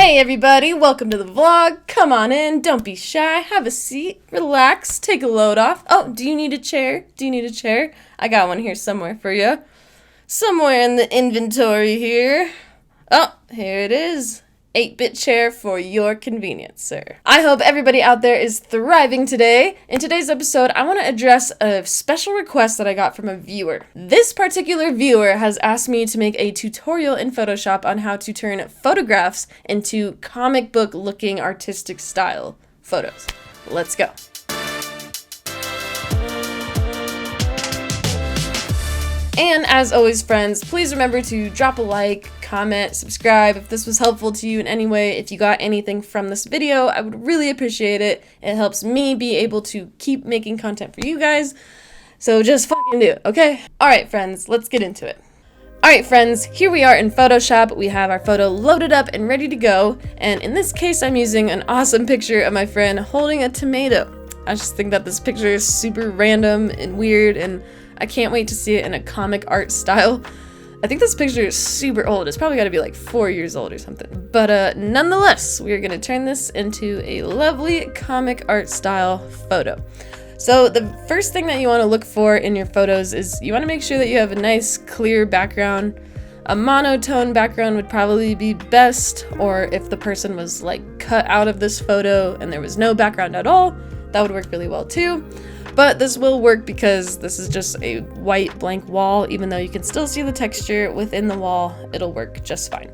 Hey everybody, welcome to the vlog. Come on in, don't be shy, have a seat, relax, take a load off. Oh, do you need a chair? I got one here somewhere for you. Somewhere in the inventory here. Oh, here it is. 8-bit chair for your convenience, sir. I hope everybody out there is thriving today. In today's episode, I want to address a special request that I got from a viewer. This particular viewer has asked me to make a tutorial in Photoshop on how to turn photographs into comic book looking artistic style photos. Let's go. And as always, friends, please remember to drop a like, comment, subscribe if this was helpful to you in any way. If you got anything from this video, I would really appreciate it. It helps me be able to keep making content for you guys. So just fucking do it, okay? Alright, friends, let's get into it. Alright, friends, here we are in Photoshop. We have our photo loaded up and ready to go. And in this case, I'm using an awesome picture of my friend holding a tomato. I just think that this picture is super random and weird, and I can't wait to see it in a comic art style. I think this picture is super old. It's probably got to be like 4 years old or something. But nonetheless, we're going to turn this into a lovely comic art style photo. So the first thing that you want to look for in your photos is you want to make sure that you have a nice clear background. A monotone background would probably be best, or if the person was like cut out of this photo and there was no background at all, that would work really well too. But this will work because this is just a white blank wall. Even though you can still see the texture within the wall, it'll work just fine.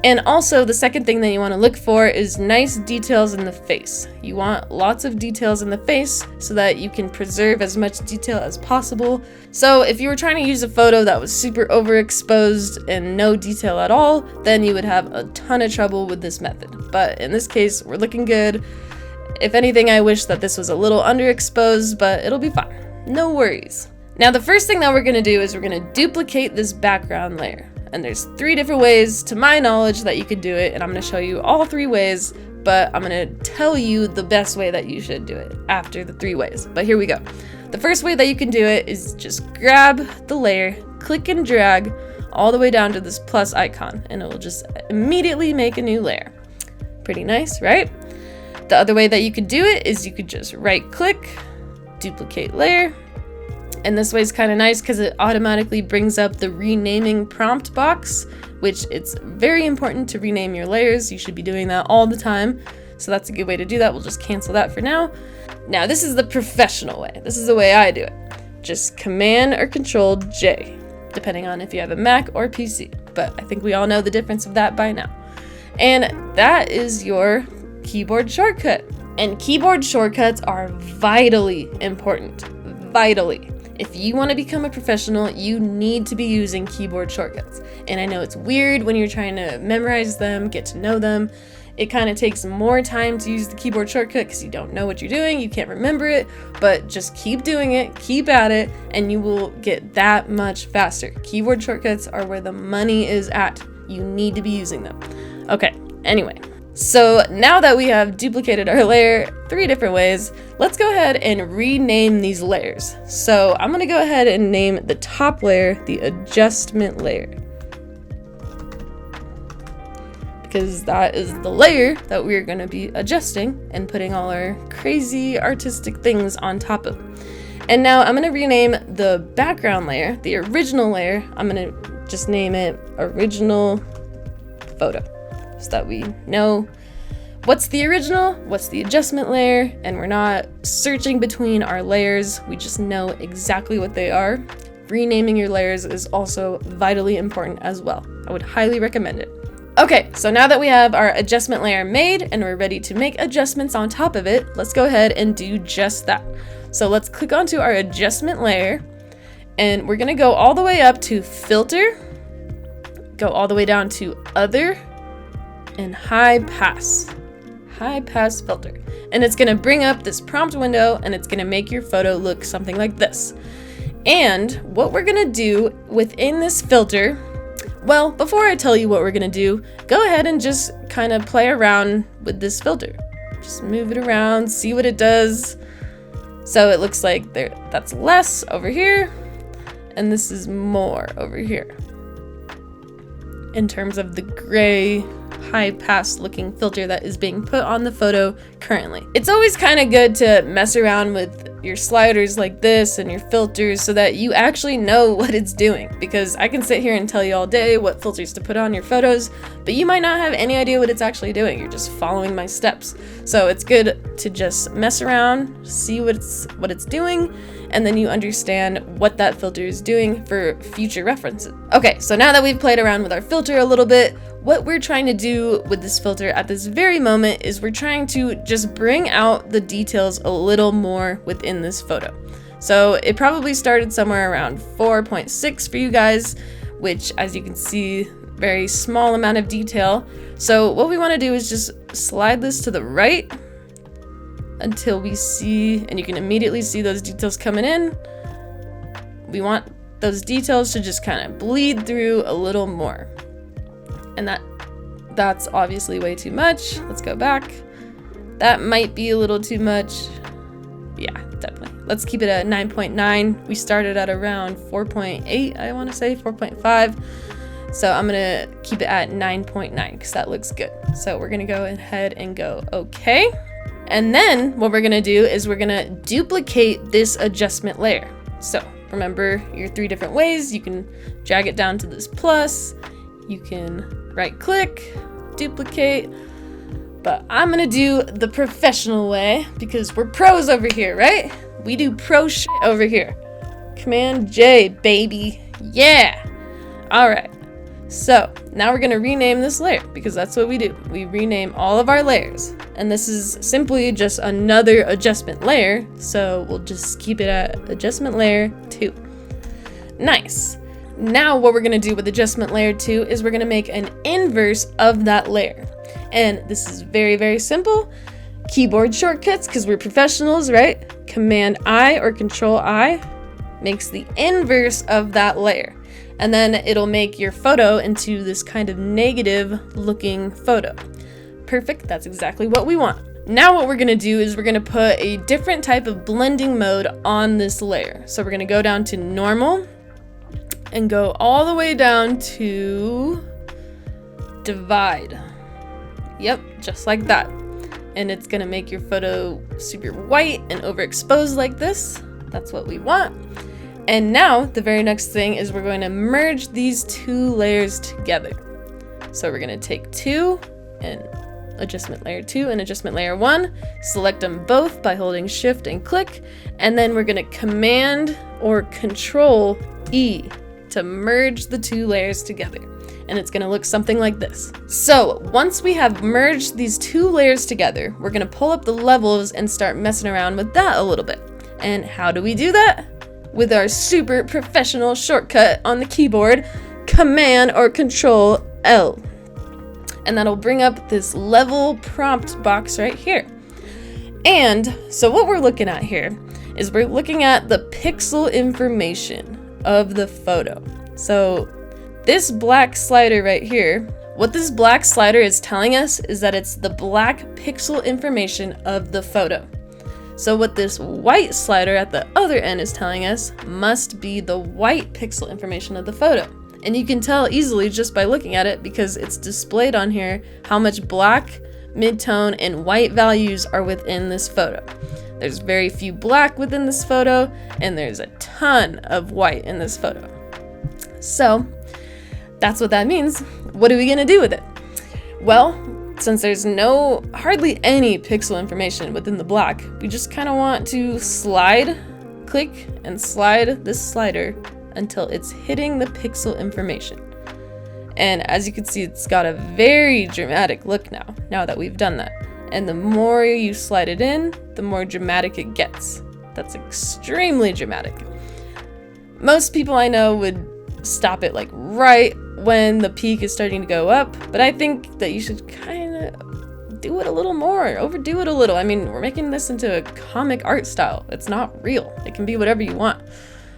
And also, the second thing that you want to look for is nice details in the face. You want lots of details in the face so that you can preserve as much detail as possible. So if you were trying to use a photo that was super overexposed and no detail at all, then you would have a ton of trouble with this method. But in this case, we're looking good. If anything, I wish that this was a little underexposed, but it'll be fine. No worries. Now, the first thing that we're going to do is we're going to duplicate this background layer. And there's 3 different ways, to my knowledge, that you could do it. And I'm going to show you all 3 ways, but I'm going to tell you the best way that you should do it after the 3 ways. But here we go. The first way that you can do it is just grab the layer, click and drag all the way down to this plus icon, and it will just immediately make a new layer. Pretty nice, right? The other way that you could do it is you could just right click, duplicate layer, and this way is kind of nice because it automatically brings up the renaming prompt box, which it's very important to rename your layers. You should be doing that all the time, so that's a good way to do that. We'll just cancel that for now. Now this is the professional way. This is the way I do it. Just Command or Control J, depending on if you have a Mac or PC, but I think we all know the difference of that by now. And that is your keyboard shortcut. And keyboard shortcuts are vitally important. Vitally. If you want to become a professional, you need to be using keyboard shortcuts. And I know it's weird when you're trying to memorize them, get to know them. It kind of takes more time to use the keyboard shortcut because you don't know what you're doing, you can't remember it, but just keep doing it, keep at it, and you will get that much faster. Keyboard shortcuts are where the money is at. You need to be using them. Okay, anyway. So now that we have duplicated our layer 3 different ways, let's go ahead and rename these layers. So I'm going to go ahead and name the top layer the adjustment layer, because that is the layer that we're going to be adjusting and putting all our crazy artistic things on top of. And now I'm going to rename the background layer, the original layer. I'm going to just name it original photo, so that we know what's the original, what's the adjustment layer, and we're not searching between our layers. We just know exactly what they are. Renaming your layers is also vitally important as well. I would highly recommend it. Okay, so now that we have our adjustment layer made and we're ready to make adjustments on top of it, let's go ahead and do just that. So let's click onto our adjustment layer, and we're gonna go all the way up to filter, go all the way down to other, and high pass filter. And it's gonna bring up this prompt window, and it's gonna make your photo look something like this. And what we're gonna do within this filter, well, before I tell you what we're gonna do, go ahead and just kind of play around with this filter. Just move it around, see what it does. So it looks like that's less over here, and this is more over here in terms of the gray high pass looking filter that is being put on the photo currently. It's always kind of good to mess around with your sliders like this and your filters so that you actually know what it's doing, because I can sit here and tell you all day what filters to put on your photos, but you might not have any idea what it's actually doing. You're just following my steps. So it's good to just mess around, see what it's doing, and then you understand what that filter is doing for future references. Okay, so now that we've played around with our filter a little bit, what we're trying to do with this filter at this very moment is we're trying to just bring out the details a little more within this photo. So it probably started somewhere around 4.6 for you guys, which, as you can see, very small amount of detail. So what we want to do is just slide this to the right until we see, and you can immediately see those details coming in. We want those details to just kind of bleed through a little more. And that's obviously way too much. Let's go back. That might be a little too much. Yeah, definitely. Let's keep it at 9.9. We started at around 4.8, I want to say 4.5. So I'm gonna keep it at 9.9 because that looks good. So we're gonna go ahead and go okay. And then what we're gonna do is we're gonna duplicate this adjustment layer. So remember your 3 different ways. You can drag it down to this plus, you can right click, duplicate, but I'm gonna do the professional way because we're pros over here, right? We do pro shit over here. Command J, baby. Yeah. All right. So now we're gonna rename this layer because that's what we do. We rename all of our layers. And this is simply just another adjustment layer. So we'll just keep it at adjustment layer 2. Nice. Now what we're gonna do with adjustment layer 2 is we're gonna make an inverse of that layer. And this is very, very simple. Keyboard shortcuts, because we're professionals, right? Command I or Control I makes the inverse of that layer. And then it'll make your photo into this kind of negative looking photo. Perfect, that's exactly what we want. Now what we're gonna do is we're gonna put a different type of blending mode on this layer. So we're gonna go down to normal and go all the way down to divide. Yep, just like that. And it's gonna make your photo super white and overexposed like this. That's what we want. And now the very next thing is we're going to merge these 2 layers together. So we're gonna take 2 and adjustment layer 2 and adjustment layer 1, select them both by holding shift and click, and then we're gonna command or Control E to merge the 2 layers together. And it's gonna look something like this. So once we have merged these 2 layers together, we're gonna pull up the levels and start messing around with that a little bit. And how do we do that? With our super professional shortcut on the keyboard, Command or Control L. And that'll bring up this level prompt box right here. And so what we're looking at here is we're looking at the pixel information of the photo. So this black slider right here, what this black slider is telling us is that it's the black pixel information of the photo. So what this white slider at the other end is telling us must be the white pixel information of the photo. And you can tell easily just by looking at it because it's displayed on here how much black, midtone, and white values are within this photo. There's very few black within this photo, and there's a ton of white in this photo. So that's what that means. What are we gonna do with it? Well, since there's hardly any pixel information within the black, we just kind of want to click and slide this slider until it's hitting the pixel information. And as you can see, it's got a very dramatic look now that we've done that. And the more you slide it in, the more dramatic it gets. That's extremely dramatic. Most people I know would stop it like right when the peak is starting to go up, but I think that you should kind of do it a little more, overdo it a little. I mean, we're making this into a comic art style. It's not real. It can be whatever you want.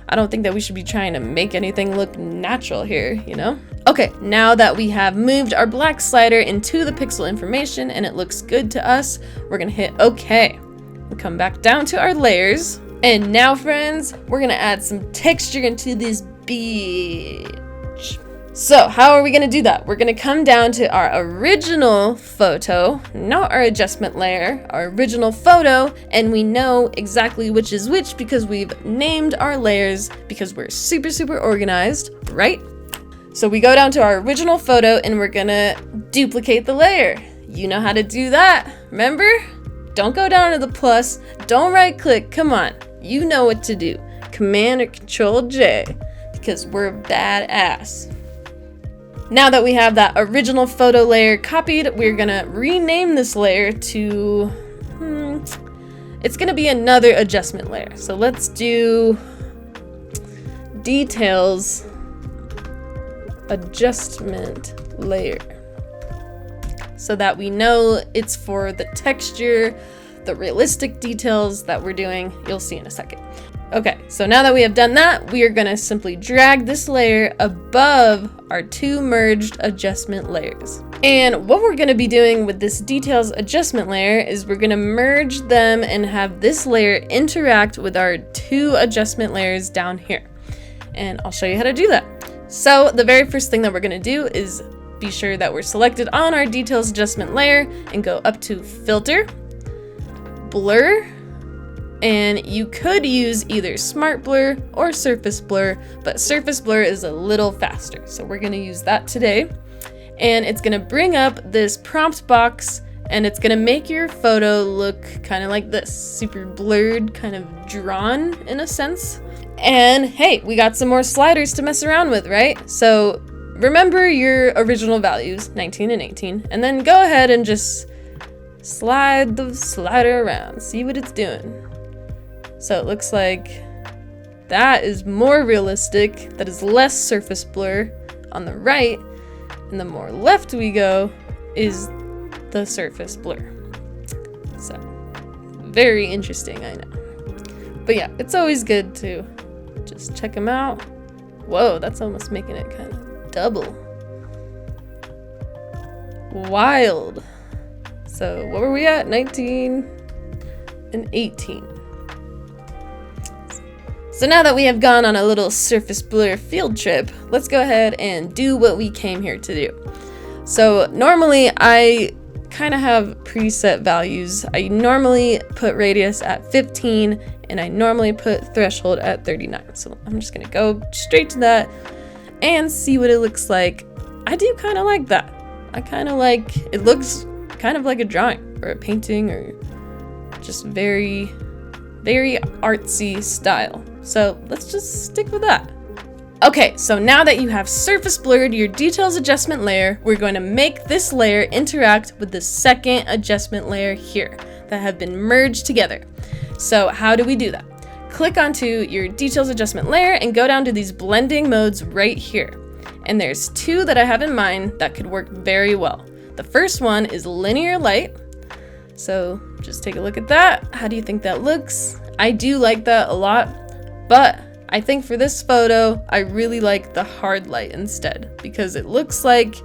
I don't think that we should be trying to make anything look natural here, you know? Okay, now that we have moved our black slider into the pixel information and it looks good to us, we're gonna hit OK. We'll come back down to our layers. And now, friends, we're gonna add some texture into this beach. So how are we going to do that? We're going to come down to our original photo, not our adjustment layer, our original photo, and we know exactly which is which because we've named our layers because we're super organized, right? So we go down to our original photo and we're going to duplicate the layer. You know how to do that, remember? Don't go down to the plus, don't right click, come on. You know what to do. Command or Control J because we're badass. Now that we have that original photo layer copied, we're gonna rename this layer to, it's gonna be another adjustment layer. So let's do details adjustment layer so that we know it's for the texture, the realistic details that we're doing. You'll see in a second. Okay, so now that we have done that, we are gonna simply drag this layer above our two merged adjustment layers. And what we're gonna be doing with this details adjustment layer is we're gonna merge them and have this layer interact with our two adjustment layers down here. And I'll show you how to do that. So the very first thing that we're gonna do is be sure that we're selected on our details adjustment layer and go up to Filter, Blur, and you could use either Smart Blur or Surface Blur, but Surface Blur is a little faster. So we're gonna use that today. And it's gonna bring up this prompt box and it's gonna make your photo look kind of like this, super blurred, kind of drawn in a sense. And hey, we got some more sliders to mess around with, right? So remember your original values, 19 and 18, and then go ahead and just slide the slider around, see what it's doing. So it looks like that is more realistic, that is less surface blur on the right, and the more left we go is the surface blur. So very interesting, I know. But yeah, it's always good to just check them out. Whoa, that's almost making it kind of double. Wild. So what were we at? 19 and 18. So now that we have gone on a little surface blur field trip, let's go ahead and do what we came here to do. So normally I kind of have preset values. I normally put radius at 15 and I normally put threshold at 39. So I'm just gonna go straight to that and see what it looks like. I do kind of like that. I kind of like, it looks kind of like a drawing or a painting or just very artsy style. So let's just stick with that. Okay, so now that you have surface blurred your details adjustment layer, we're going to make this layer interact with the second adjustment layer here that have been merged together. So how do we do that? Click onto your details adjustment layer and go down to these blending modes right here. And there's two that I have in mind that could work very well. The first one is linear light. So just take a look at that. How do you think that looks? I do like that a lot, but I think for this photo, I really like the hard light instead because it looks like,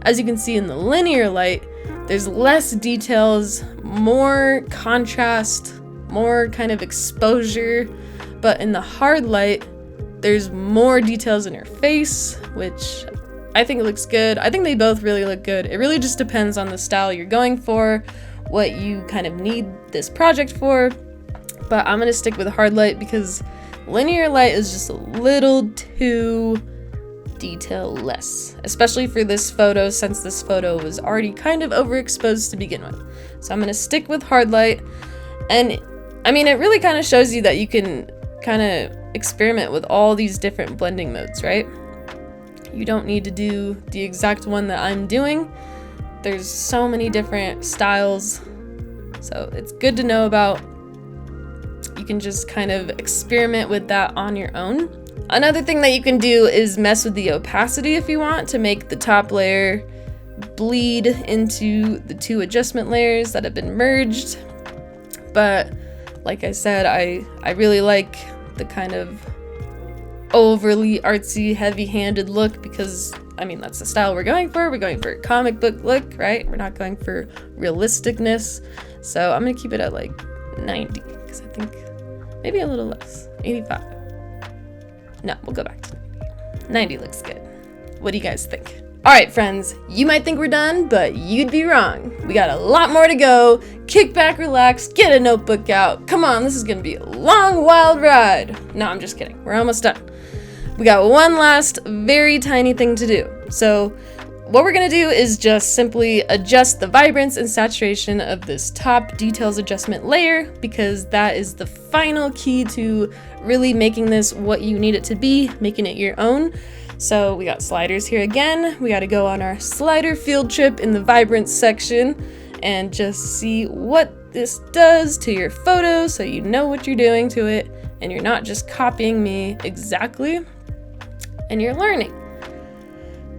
as you can see in the linear light, there's less details, more contrast, more kind of exposure, but in the hard light, there's more details in her face, which I think it looks good. I think they both really look good. It really just depends on the style you're going for, what you kind of need this project for, but I'm gonna stick with hard light because linear light is just a little too detail-less, especially for this photo since this photo was already kind of overexposed to begin with. So I'm gonna stick with hard light, and I mean, it really kind of shows you that you can kind of experiment with all these different blending modes, right? You don't need to do the exact one that I'm doing. There's so many different styles, so it's good to know about. You can just kind of experiment with that on your own. Another thing that you can do is mess with the opacity if you want to make the top layer bleed into the two adjustment layers that have been merged. But like I said, I really like the kind of overly artsy, heavy-handed look because, I mean, that's the style we're going for. We're going for a comic book look, right? We're not going for realisticness. So I'm gonna keep it at like 90 because I think maybe a little less, 85. No, we'll go back to 90. 90 looks good. What do you guys think? Alright friends, you might think we're done, but you'd be wrong. We got a lot more to go. Kick back, relax, get a notebook out. Come on, this is gonna be a long, wild ride. No, I'm just kidding. We're almost done. We got one last, very tiny thing to do. So, what we're gonna do is just simply adjust the vibrance and saturation of this top details adjustment layer, because that is the final key to really making this what you need it to be, making it your own. So we got sliders here again. We got to go on our slider field trip in the vibrance section and just see what this does to your photo so you know what you're doing to it and you're not just copying me exactly and you're learning.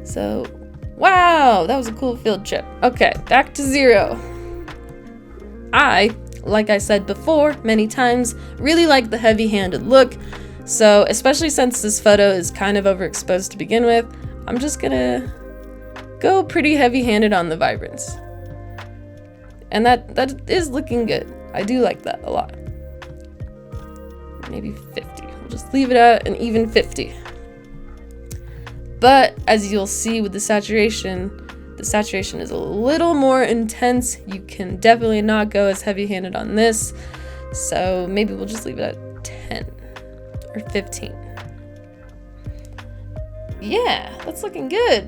So, wow, that was a cool field trip. Okay, back to 0. Like I said before many times, really like the heavy-handed look. So, especially since this photo is kind of overexposed to begin with, I'm just gonna go pretty heavy-handed on the vibrance. And that is looking good. I do like that a lot. Maybe 50. We'll just leave it at an even 50. But, as you'll see with the saturation is a little more intense. You can definitely not go as heavy-handed on this. So, maybe we'll just leave it at 10. Or 15. Yeah, that's looking good.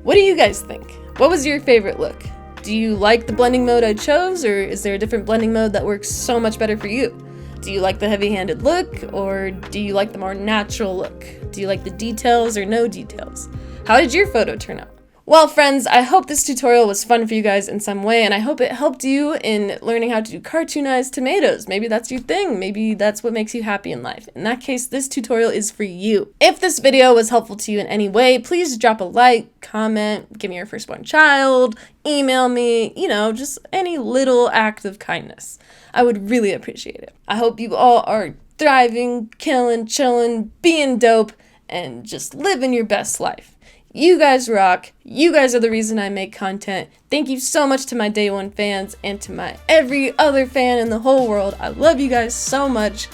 What do you guys think? What was your favorite look? Do you like the blending mode I chose, or is there a different blending mode that works so much better for you? Do you like the heavy-handed look, or do you like the more natural look? Do you like the details or no details? How did your photo turn out? Well, friends, I hope this tutorial was fun for you guys in some way, and I hope it helped you in learning how to do cartoonized tomatoes. Maybe that's your thing. Maybe that's what makes you happy in life. In that case, this tutorial is for you. If this video was helpful to you in any way, please drop a like, comment, give me your firstborn child, email me, just any little act of kindness. I would really appreciate it. I hope you all are thriving, killing, chilling, being dope, and just living your best life. You guys rock. You guys are the reason I make content. Thank you so much to my day one fans and to my every other fan in the whole world. I love you guys so much.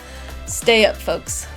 Stay up, folks.